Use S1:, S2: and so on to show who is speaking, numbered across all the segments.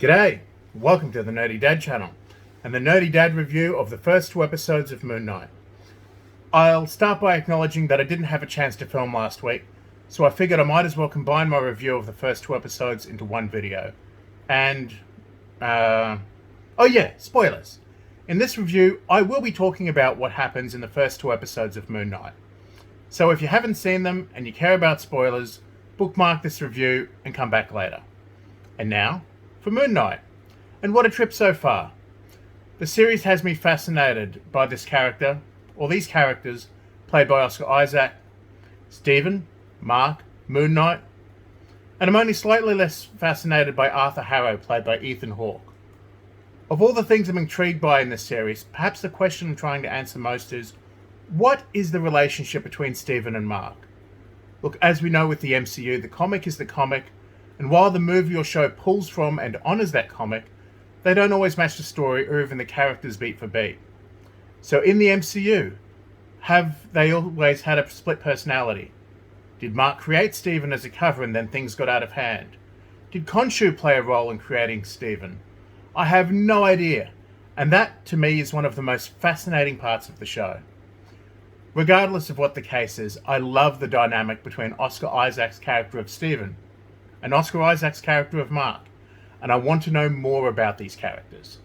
S1: G'day, welcome to the Nerdy Dad channel and the Nerdy Dad review of the first two episodes of Moon Knight. I'll start by acknowledging that I didn't have a chance to film last week, so I figured I might as well combine my review of the first two episodes into one video. And, spoilers. In this review, I will be talking about what happens in the first two episodes of Moon Knight. So if you haven't seen them and you care about spoilers, bookmark this review and come back later. And now, for Moon Knight. And what a trip so far. The series has me fascinated by this character, or these characters, played by Oscar Isaac, Stephen, Mark, Moon Knight, and I'm only slightly less fascinated by Arthur Harrow, played by Ethan Hawke. Of all the things I'm intrigued by in this series, perhaps the question I'm trying to answer most is, what is the relationship between Stephen and Mark? Look, as we know with the MCU, the comic is the comic, and while the movie or show pulls from and honours that comic, they don't always match the story or even the characters beat for beat. So in the MCU, have they always had a split personality? Did Mark create Stephen as a cover and then things got out of hand? Did Khonshu play a role in creating Stephen? I have no idea, and that to me is one of the most fascinating parts of the show. Regardless of what the case is, I love the dynamic between Oscar Isaac's character of Stephen and Oscar Isaac's character of Mark, and I want to know more about these characters.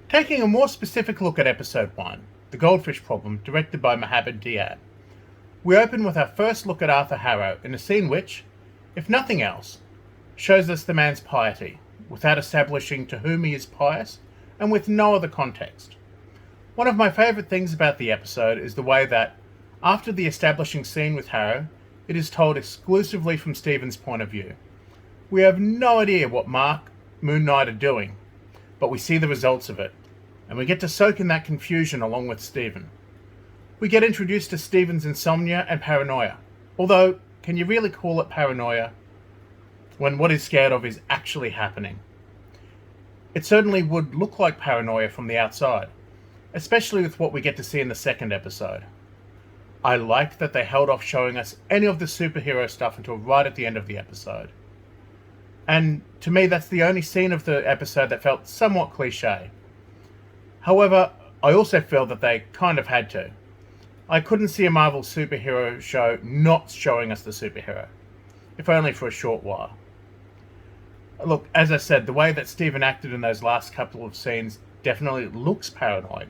S1: Taking a more specific look at episode 1, The Goldfish Problem, directed by Mohamed Diab, we open with our first look at Arthur Harrow in a scene which, if nothing else, shows us the man's piety, without establishing to whom he is pious, and with no other context. One of my favourite things about the episode is the way that, after the establishing scene with Harrow, it is told exclusively from Stephen's point of view. We have no idea what Mark, Moon Knight are doing, but we see the results of it, and we get to soak in that confusion along with Stephen. We get introduced to Stephen's insomnia and paranoia, although, can you really call it paranoia when what he's scared of is actually happening? It certainly would look like paranoia from the outside, especially with what we get to see in the second episode. I liked that they held off showing us any of the superhero stuff until right at the end of the episode. And to me, that's the only scene of the episode that felt somewhat cliche. However, I also feel that they kind of had to. I couldn't see a Marvel superhero show not showing us the superhero, if only for a short while. Look, as I said, the way that Stephen acted in those last couple of scenes definitely looks paranoid,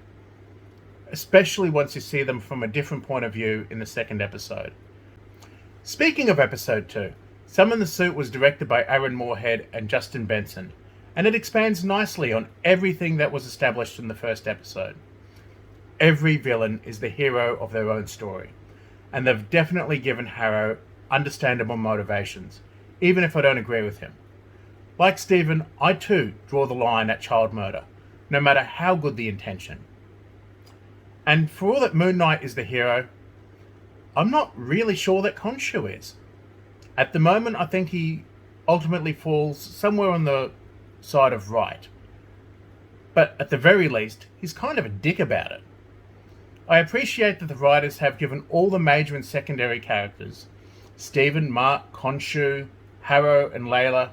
S1: especially once you see them from a different point of view in the second episode. Speaking of episode 2, Summon the Suit was directed by Aaron Moorhead and Justin Benson, and it expands nicely on everything that was established in the first episode. Every villain is the hero of their own story, and they've definitely given Harrow understandable motivations, even if I don't agree with him. Like Stephen, I too draw the line at child murder, no matter how good the intention. And for all that Moon Knight is the hero, I'm not really sure that Khonshu is. At the moment, I think he ultimately falls somewhere on the side of right. But at the very least, he's kind of a dick about it. I appreciate that the writers have given all the major and secondary characters, Stephen, Mark, Khonshu, Harrow, and Layla,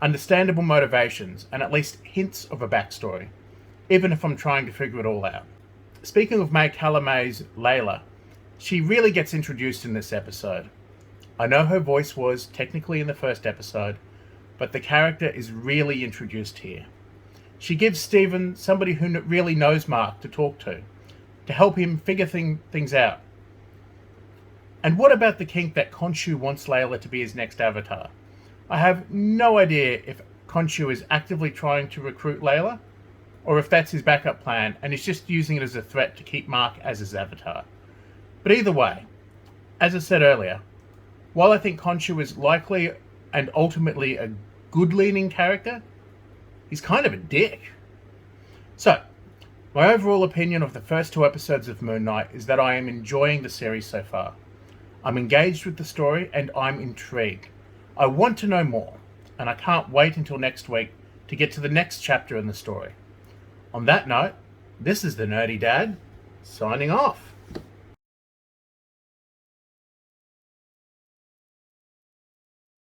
S1: understandable motivations and at least hints of a backstory, even if I'm trying to figure it all out. Speaking of May Calamay's Layla, she really gets introduced in this episode. I know her voice was technically in the first episode, but the character is really introduced here. She gives Stephen somebody who really knows Mark to talk to help him figure things out. And what about the kink that Khonshu wants Layla to be his next avatar? I have no idea if Khonshu is actively trying to recruit Layla, or if that's his backup plan and he's just using it as a threat to keep Mark as his avatar. But either way, as I said earlier, while I think Khonshu is likely and ultimately a good-leaning character, he's kind of a dick. So, my overall opinion of the first two episodes of Moon Knight is that I am enjoying the series so far. I'm engaged with the story and I'm intrigued. I want to know more, and I can't wait until next week to get to the next chapter in the story. On that note, this is the Nerdy Dad, signing off.